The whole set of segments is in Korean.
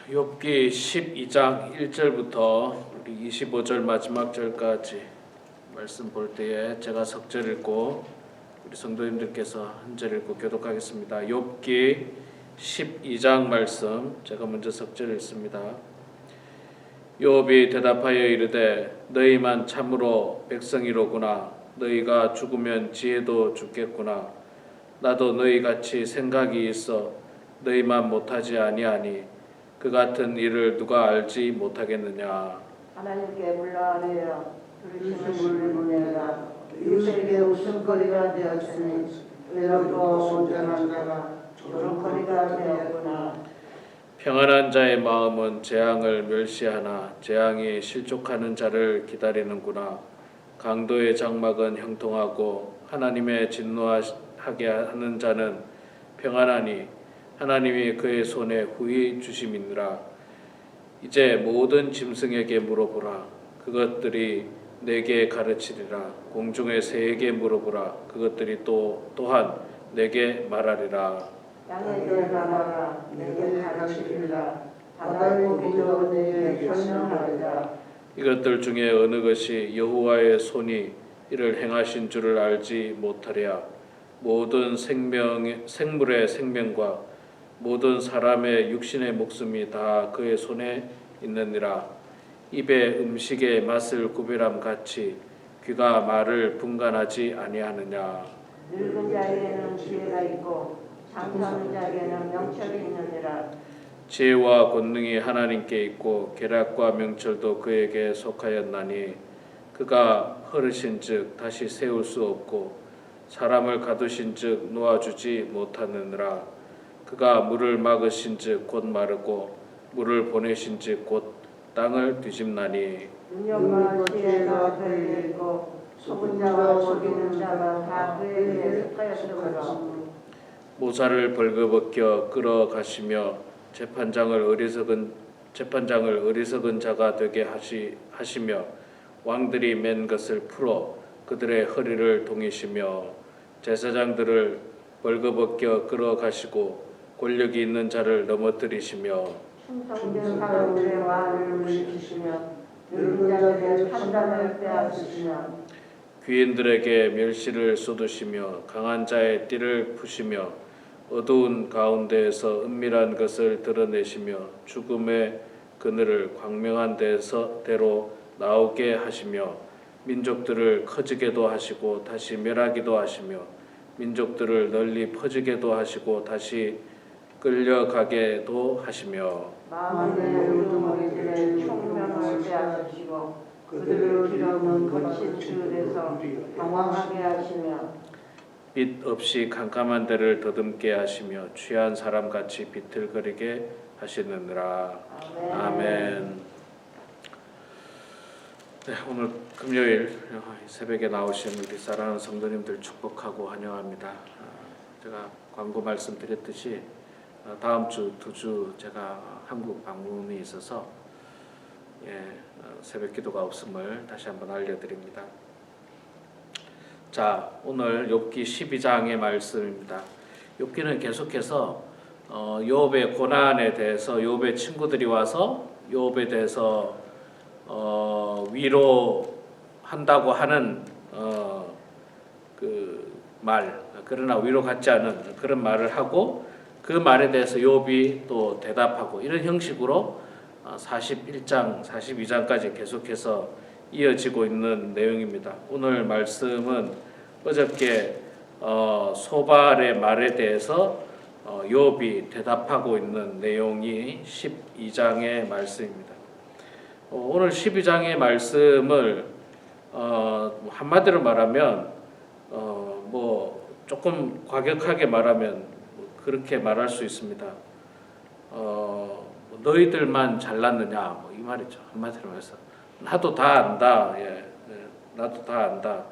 욥기 12장 1절부터 우리 25절 마지막 절까지 말씀 볼 때에 제가 석절 읽고 우리 성도님들께서 한 절 읽고 교독하겠습니다. 욥기 12장 말씀 제가 먼저 석절 읽습니다. 욥이 대답하여 이르되 너희만 참으로 백성이로구나. 너희가 죽으면 지혜도 죽겠구나. 나도 너희같이 생각이 있어 너희만 못하지 아니하니 그 같은 일을 누가 알지 못하겠느냐. 하나님께 불러내어 부르심을 보내라. 이웃에게 웃음거리가 되었으니 외롭고 온전한 자가 조롱거리가 되었구나. 평안한 자의 마음은 재앙을 멸시하나 재앙이 실족하는 자를 기다리는구나. 강도의 장막은 형통하고 하나님의 진노하게 하는 자는 평안하니 하나님이 그의 손에 후히 주심이니라. 이제 모든 짐승에게 물어보라. 그것들이 내게 가르치리라. 공중의 새에게 물어보라. 그것들이 또한 내게 말하리라. 땅에게 말하라. 내게 가르치리라. 바다의 고기도 내게 설명하리라. 이것들 중에 어느 것이 여호와의 손이 이를 행하신 줄을 알지 못하랴. 모든 생물의 생명과 모든 사람의 육신의 목숨이 다 그의 손에 있느니라. 입에 음식의 맛을 구별함 같이 귀가 말을 분간하지 아니하느냐. 늙은 자에게는 지혜가 있고 장사하는 자에게는 명철이 있느니라. 지혜와 권능이 하나님께 있고 계략과 명철도 그에게 속하였나니 그가 허르신즉 다시 세울 수 없고 사람을 가두신즉 놓아주지 못하느니라. 그가 물을 막으신즉 곧 마르고 물을 보내신즉 곧 땅을 뒤집나니. 능력과 지혜가 그에게 있고 속은 자와 속이는 자가 다 그에게 속하였으므로 모사를 벌거벗겨 끌어가시며 재판장을 어리석은 자가 되게 하시며 왕들이 맨 것을 풀어 그들의 허리를 동이시며 제사장들을 벌거벗겨 끌어가시고 권력이 있는 자를 넘어뜨리시며 충성된 사람들의 말을 물리치시며 늙은 자들의 판단을 빼앗으시며 귀인들에게 멸시를 쏟으시며 강한 자의 띠를 푸시며 어두운 가운데에서 은밀한 것을 드러내시며 죽음의 그늘을 광명한 데로 나오게 하시며 민족들을 커지게도 하시고 다시 멸하기도 하시며 민족들을 널리 퍼지게도 하시고 다시 끌려가게도 하시며 마음의 우두머리들의 총명을 빼앗으시고 그들을 길어놓은 거친 들에서 방황하게 하시며 빛 없이 캄캄한 데를 더듬게 하시며 취한 사람같이 비틀거리게 하시느니라. 아멘. 네, 오늘 금요일 새벽에 나오신 우리 사랑하는 성도님들 축복하고 환영합니다. 제가 광고 말씀드렸듯이 다음 주 2주 제가 한국 방문이 있어서 새벽 기도가 없음을 다시 한번 알려드립니다. 자, 오늘 욥기 12장의 말씀입니다. 욥기는 계속해서 욥의 고난에 대해서 욥의 친구들이 와서 욥에 대해서 위로한다고 하는 그 말, 그러나 위로 같지 않은 그런 말을 하고 그 말에 대해서 욥이 또 대답하고 이런 형식으로 41장, 42장까지 계속해서 이어지고 있는 내용입니다. 오늘 말씀은 어저께 소발의 말에 대해서 욥이 대답하고 있는 내용이 12장의 말씀입니다. 오늘 12장의 말씀을 한마디로 말하면 뭐 조금 과격하게 말하면 그렇게 말할 수 있습니다. 너희들만 잘났느냐 뭐 이 말이죠. 한마디로 해서 나도 다 안다. 나도 다 안다.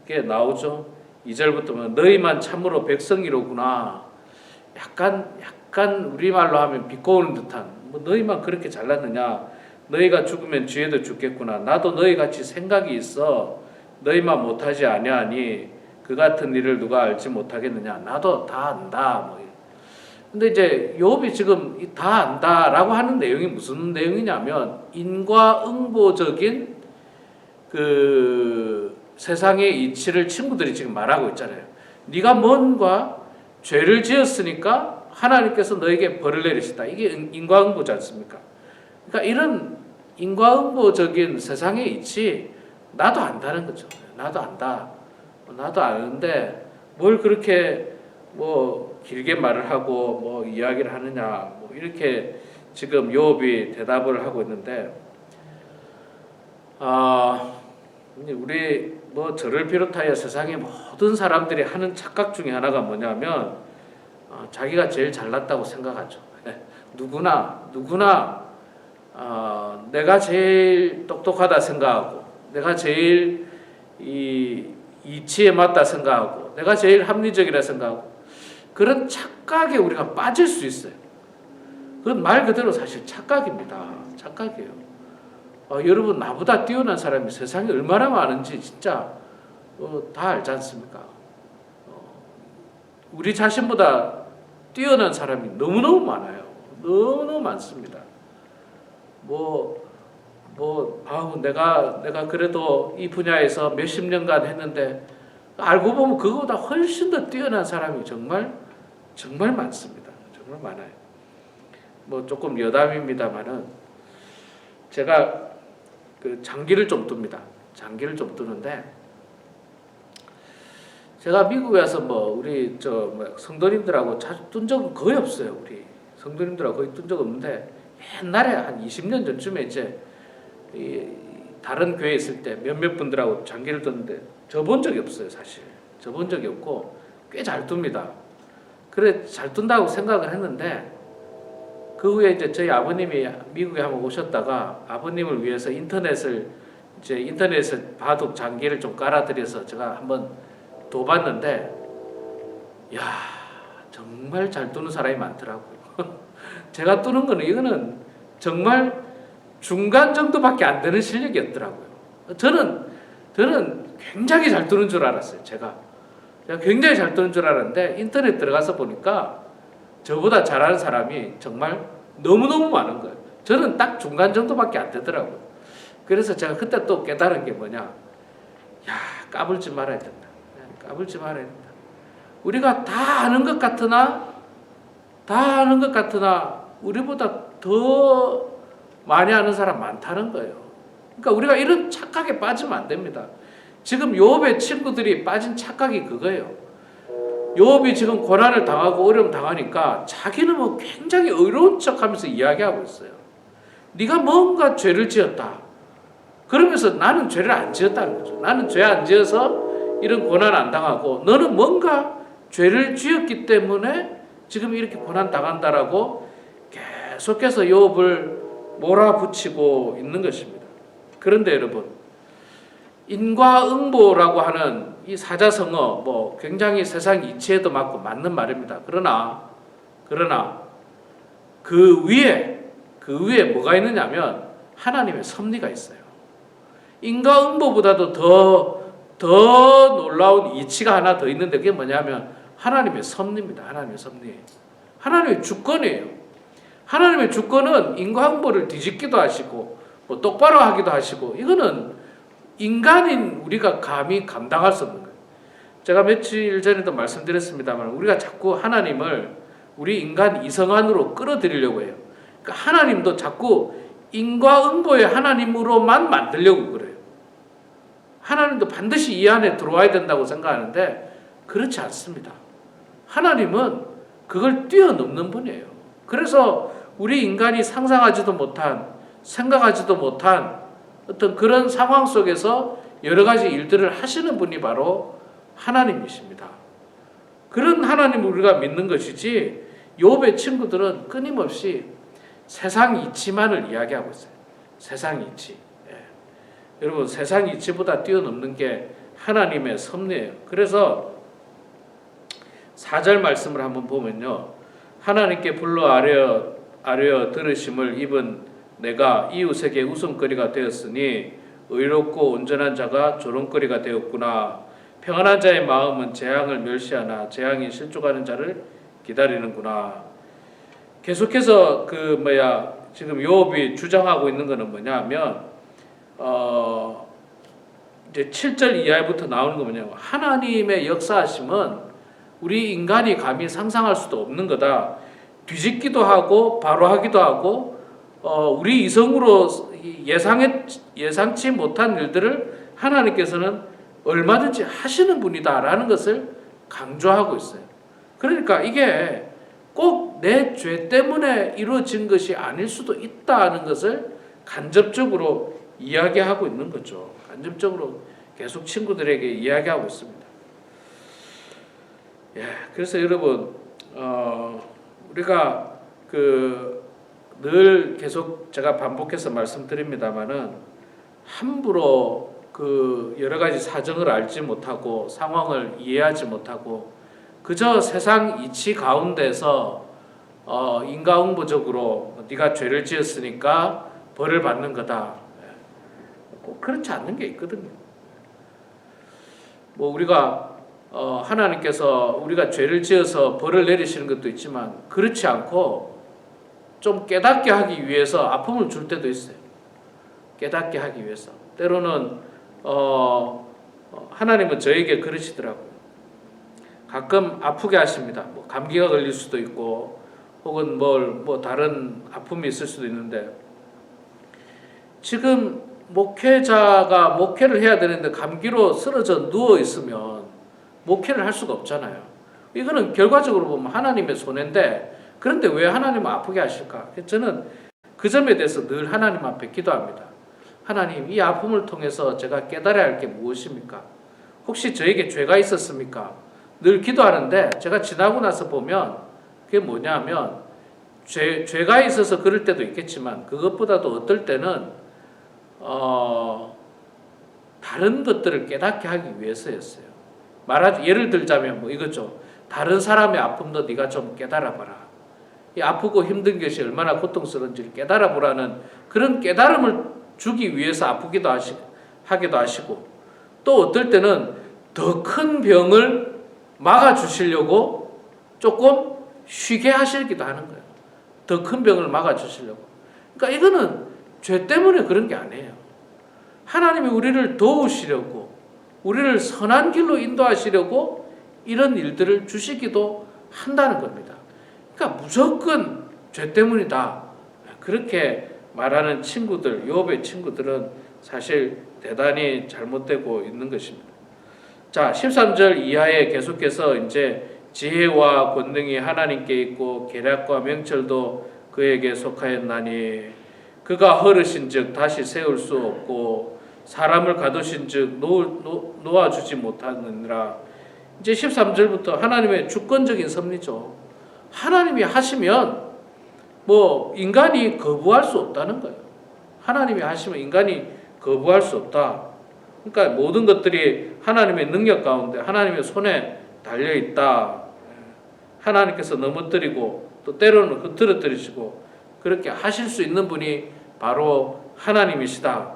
이게 나오죠. 2절부터는 너희만 참으로 백성이로구나. 약간 우리말로 하면 비꼬는 듯한 뭐 너희만 그렇게 잘났느냐. 너희가 죽으면 지혜도 죽겠구나. 나도 너희같이 생각이 있어. 너희만 못하지 아니하니 그 같은 일을 누가 알지 못하겠느냐. 나도 다 안다. 뭐 근데 이제 욥이 지금 다 안다라고 하는 내용이 무슨 내용이냐면 인과응보적인 그 세상의 이치를 친구들이 지금 말하고 있잖아요. 네가 뭔가 죄를 지었으니까 하나님께서 너에게 벌을 내리시다. 이게 인과응보지 않습니까? 그러니까 이런 인과응보적인 세상의 이치 나도 안다는 거죠. 나도 안다. 나도 아는데 뭘 그렇게 뭐 길게 말을 하고 뭐 이야기를 하느냐 뭐 이렇게 지금 욥이 대답을 하고 있는데 우리 뭐 저를 비롯하여 세상의 모든 사람들이 하는 착각 중에 하나가 뭐냐면 자기가 제일 잘났다고 생각하죠. 누구나 내가 제일 똑똑하다 생각하고 내가 제일 이치에 맞다 생각하고 내가 제일 합리적이라 생각하고 그런 착각에 우리가 빠질 수 있어요. 그건 말 그대로 사실 착각입니다. 착각이에요. 여러분 나보다 뛰어난 사람이 세상에 얼마나 많은지 진짜 다 알지 않습니까? 우리 자신보다 뛰어난 사람이 너무너무 많아요. 너무너무 많습니다. 내가 그래도 이 분야에서 몇십 년간 했는데 알고 보면 그거보다 훨씬 더 뛰어난 사람이 정말 많습니다. 정말 많아요. 뭐 조금 여담입니다만은 제가 그 장기를 좀 둡니다. 장기를 좀 두는데 제가 미국에 와서 우리 성도님들하고 자주 둔 적은 거의 없어요. 우리 성도님들하고 거의 둔 적 없는데 옛날에 한 20년 전쯤에 이제 다른 교회에 있을 때 몇몇 분들하고 장기를 뒀는데 져본 적이 없어요. 사실 져본 적이 없고 꽤 잘 둡니다. 그래 잘 둔다고 생각을 했는데 그 후에 이제 저희 아버님이 미국에 한번 오셨다가 아버님을 위해서 인터넷에 바둑 장기를 좀 깔아드려서 제가 한번 둬봤는데 야 정말 잘 두는 사람이 많더라고요. 제가 두는 거는 이거는 정말 중간 정도밖에 안 되는 실력이었더라고요. 저는 굉장히 잘 두는 줄 알았어요. 제가 굉장히 잘 두는 줄 알았는데 인터넷 들어가서 보니까 저보다 잘하는 사람이 정말 너무너무 많은 거예요. 저는 딱 중간 정도밖에 안 되더라고요. 그래서 제가 그때 또 깨달은 게 뭐냐. 까불지 말아야 된다. 까불지 말아야 된다. 우리가 다 아는 것 같으나 우리보다 더 많이 아는 사람 많다는 거예요. 그러니까 우리가 이런 착각에 빠지면 안 됩니다. 지금 욥의 친구들이 빠진 착각이 그거예요. 욥이 지금 고난을 당하고 어려움 당하니까 자기는 굉장히 의로운 척하면서 이야기하고 있어요. 네가 뭔가 죄를 지었다. 그러면서 나는 죄를 안 지었다는 거죠. 나는 죄 안 지어서 이런 고난 안 당하고 너는 뭔가 죄를 지었기 때문에 지금 이렇게 고난 당한다라고 계속해서 욥을 몰아붙이고 있는 것입니다. 그런데 여러분 인과응보라고 하는 이 사자성어 굉장히 세상 이치에도 맞고 맞는 말입니다. 그러나 그 위에 뭐가 있느냐면 하나님의 섭리가 있어요. 인과응보보다도 더 놀라운 이치가 하나 더 있는데 그게 뭐냐면 하나님의 섭리입니다. 하나님의 섭리. 하나님의 주권이에요. 하나님의 주권은 인과응보를 뒤집기도 하시고 똑바로 하기도 하시고 이거는 인간인 우리가 감히 감당할 수 없는 거예요. 제가 며칠 전에도 말씀드렸습니다만 우리가 자꾸 하나님을 우리 인간 이성안으로 끌어들이려고 해요. 그러니까 하나님도 자꾸 인과응보의 하나님으로만 만들려고 그래요. 하나님도 반드시 이 안에 들어와야 된다고 생각하는데 그렇지 않습니다. 하나님은 그걸 뛰어넘는 분이에요. 그래서 우리 인간이 상상하지도 못한 생각하지도 못한 어떤 그런 상황 속에서 여러 가지 일들을 하시는 분이 바로 하나님이십니다. 그런 하나님을 우리가 믿는 것이지 욥의 친구들은 끊임없이 세상 이치만을 이야기하고 있어요. 세상 이치. 여러분 세상 이치보다 뛰어넘는 게 하나님의 섭리예요. 그래서 4절 말씀을 한번 보면요. 하나님께 불러 아뢰어 들으심을 입은 내가 이웃에게 웃음거리가 되었으니 의롭고 온전한 자가 조롱거리가 되었구나. 평안한 자의 마음은 재앙을 멸시하나 재앙이 실족하는 자를 기다리는구나. 계속해서 지금 요업이 주장하고 있는 거는 뭐냐면 이제 7절 이하부터 나오는 거 뭐냐면 하나님의 역사하심은 우리 인간이 감히 상상할 수도 없는 거다. 뒤집기도 하고 바로 하기도 하고 우리 이성으로 예상치 못한 일들을 하나님께서는 얼마든지 하시는 분이다라는 것을 강조하고 있어요. 그러니까 이게 꼭 내 죄 때문에 이루어진 것이 아닐 수도 있다는 것을 간접적으로 이야기하고 있는 거죠. 간접적으로 계속 친구들에게 이야기하고 있습니다. 그래서 여러분 우리가 늘 계속 제가 반복해서 말씀드립니다마는 함부로 여러 가지 사정을 알지 못하고 상황을 이해하지 못하고 그저 세상 이치 가운데서 인과응보적으로 네가 죄를 지었으니까 벌을 받는 거다. 꼭 그렇지 않는 게 있거든요. 우리가 하나님께서 우리가 죄를 지어서 벌을 내리시는 것도 있지만 그렇지 않고 좀 깨닫게 하기 위해서 아픔을 줄 때도 있어요. 깨닫게 하기 위해서. 때로는 하나님은 저에게 그러시더라고요. 가끔 아프게 하십니다. 감기가 걸릴 수도 있고 혹은 다른 아픔이 있을 수도 있는데 지금 목회자가 목회를 해야 되는데 감기로 쓰러져 누워 있으면 목회를 할 수가 없잖아요. 이거는 결과적으로 보면 하나님의 손해인데 그런데 왜 하나님은 아프게 하실까? 저는 그 점에 대해서 늘 하나님 앞에 기도합니다. 하나님, 이 아픔을 통해서 제가 깨달아야 할 게 무엇입니까? 혹시 저에게 죄가 있었습니까? 늘 기도하는데 제가 지나고 나서 보면 그게 뭐냐면 죄가 있어서 그럴 때도 있겠지만 그것보다도 어떨 때는 다른 것들을 깨닫게 하기 위해서였어요. 예를 들자면 이거죠. 다른 사람의 아픔도 네가 좀 깨달아봐라. 이 아프고 힘든 것이 얼마나 고통스러운지를 깨달아보라는 그런 깨달음을 주기 위해서 아프기도 하기도 하시고 또 어떨 때는 더 큰 병을 막아주시려고 조금 쉬게 하시기도 하는 거예요. 더 큰 병을 막아주시려고. 그러니까 이거는 죄 때문에 그런 게 아니에요. 하나님이 우리를 도우시려고 우리를 선한 길로 인도하시려고 이런 일들을 주시기도 한다는 겁니다. 그러니까 무조건 죄 때문이다. 그렇게 말하는 친구들, 욥의 친구들은 사실 대단히 잘못되고 있는 것입니다. 자, 13절 이하에 계속해서 이제 지혜와 권능이 하나님께 있고 계략과 명철도 그에게 속하였나니 그가 허르신즉 다시 세울 수 없고 사람을 가두신즉 놓아주지 못하느니라. 이제 13절부터 하나님의 주권적인 섭리죠. 하나님이 하시면 인간이 거부할 수 없다는 거예요. 하나님이 하시면 인간이 거부할 수 없다. 그러니까 모든 것들이 하나님의 능력 가운데 하나님의 손에 달려 있다. 하나님께서 넘어뜨리고 또 때로는 흐트러뜨리시고 그렇게 하실 수 있는 분이 바로 하나님이시다.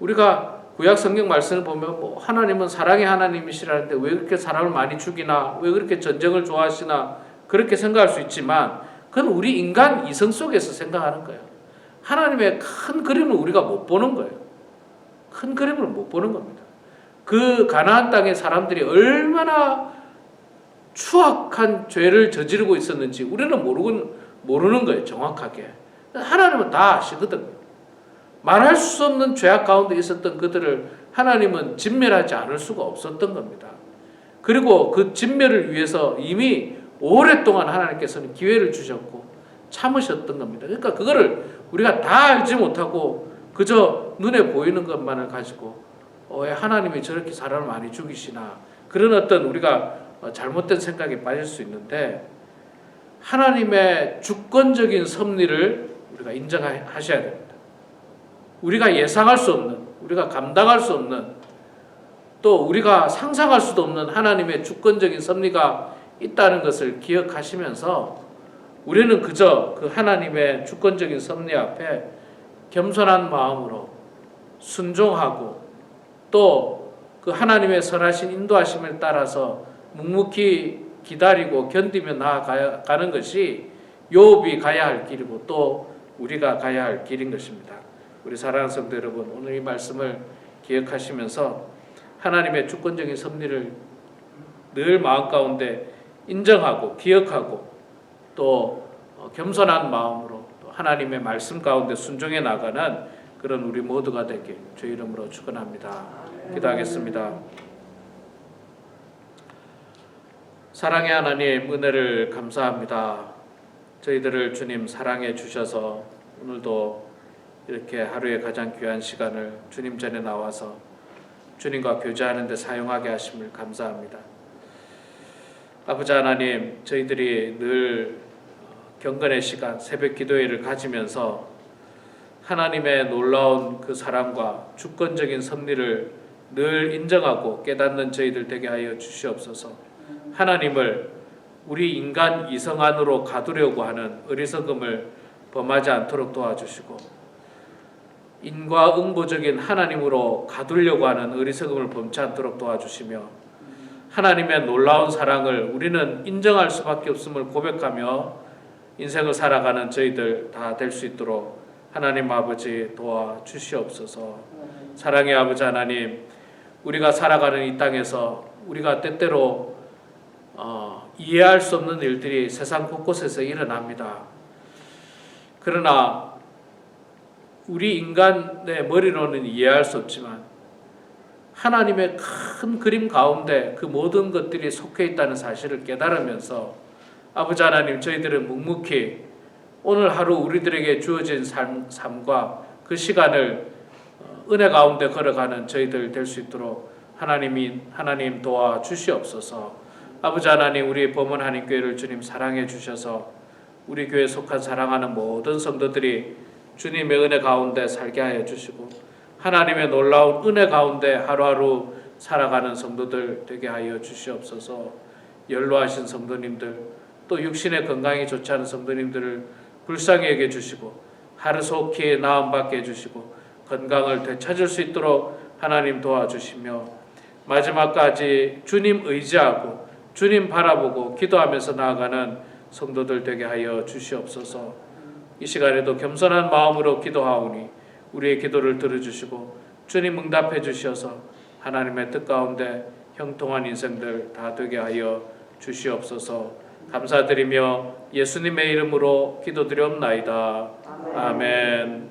우리가 구약 성경 말씀을 보면 하나님은 사랑의 하나님이시라는데 왜 그렇게 사람을 많이 죽이나 왜 그렇게 전쟁을 좋아하시나 그렇게 생각할 수 있지만 그건 우리 인간 이성 속에서 생각하는 거예요. 하나님의 큰 그림을 우리가 못 보는 거예요. 큰 그림을 못 보는 겁니다. 그 가나안 땅의 사람들이 얼마나 추악한 죄를 저지르고 있었는지 우리는 모르는 거예요. 정확하게. 하나님은 다 아시거든요. 말할 수 없는 죄악 가운데 있었던 그들을 하나님은 진멸하지 않을 수가 없었던 겁니다. 그리고 그 진멸을 위해서 이미 오랫동안 하나님께서는 기회를 주셨고 참으셨던 겁니다. 그러니까 그거를 우리가 다 알지 못하고 그저 눈에 보이는 것만을 가지고 왜 하나님이 저렇게 사람을 많이 죽이시나 그런 어떤 우리가 잘못된 생각에 빠질 수 있는데 하나님의 주권적인 섭리를 우리가 인정하셔야 됩니다. 우리가 예상할 수 없는, 우리가 감당할 수 없는, 또 우리가 상상할 수도 없는 하나님의 주권적인 섭리가 있다는 것을 기억하시면서 우리는 그저 그 하나님의 주권적인 섭리 앞에 겸손한 마음으로 순종하고 또 그 하나님의 선하신 인도하심을 따라서 묵묵히 기다리고 견디며 나아가는 것이 요업이 가야 할 길이고 또 우리가 가야 할 길인 것입니다. 우리 사랑하는 성도 여러분, 오늘 이 말씀을 기억하시면서 하나님의 주권적인 섭리를 늘 마음 가운데 인정하고 기억하고 또 겸손한 마음으로 또 하나님의 말씀 가운데 순종해 나가는 그런 우리 모두가 되길 주 이름으로 축원합니다. 기도하겠습니다. 사랑의 하나님, 은혜를 감사합니다. 저희들을 주님 사랑해 주셔서 오늘도 이렇게 하루의 가장 귀한 시간을 주님 전에 나와서 주님과 교제하는 데 사용하게 하심을 감사합니다. 아버지 하나님, 저희들이 늘 경건의 시간, 새벽 기도회를 가지면서 하나님의 놀라운 그 사랑과 주권적인 섭리를 늘 인정하고 깨닫는 저희들 되게 하여 주시옵소서. 하나님을 우리 인간 이성 안으로 가두려고 하는 어리석음을 범하지 않도록 도와주시고, 인과응보적인 하나님으로 가두려고 하는 어리석음을 범치 않도록 도와주시며, 하나님의 놀라운 사랑을 우리는 인정할 수밖에 없음을 고백하며 인생을 살아가는 저희들 다 될 수 있도록 하나님 아버지 도와주시옵소서. 사랑의 아버지 하나님, 우리가 살아가는 이 땅에서 우리가 때때로 이해할 수 없는 일들이 세상 곳곳에서 일어납니다. 그러나 우리 인간의 머리로는 이해할 수 없지만 하나님의 큰 그림 가운데 그 모든 것들이 속해 있다는 사실을 깨달으면서 아버지 하나님, 저희들은 묵묵히 오늘 하루 우리들에게 주어진 삶과 그 시간을 은혜 가운데 걸어가는 저희들 될 수 있도록 하나님 도와주시옵소서. 아버지 하나님, 우리 범원 한인교회를 주님 사랑해 주셔서 우리 교회에 속한 사랑하는 모든 성도들이 주님의 은혜 가운데 살게 하여 주시고 하나님의 놀라운 은혜 가운데 하루하루 살아가는 성도들 되게 하여 주시옵소서. 연로하신 성도님들, 또 육신의 건강이 좋지 않은 성도님들을 불쌍히 여겨 주시고 하루속히 나음받게 해주시고 건강을 되찾을 수 있도록 하나님 도와주시며, 마지막까지 주님 의지하고 주님 바라보고 기도하면서 나아가는 성도들 되게 하여 주시옵소서. 이 시간에도 겸손한 마음으로 기도하오니 우리의 기도를 들어주시고 주님 응답해 주셔서 하나님의 뜻 가운데 형통한 인생들 다 되게 하여 주시옵소서. 감사드리며 예수님의 이름으로 기도드리옵나이다. 아멘.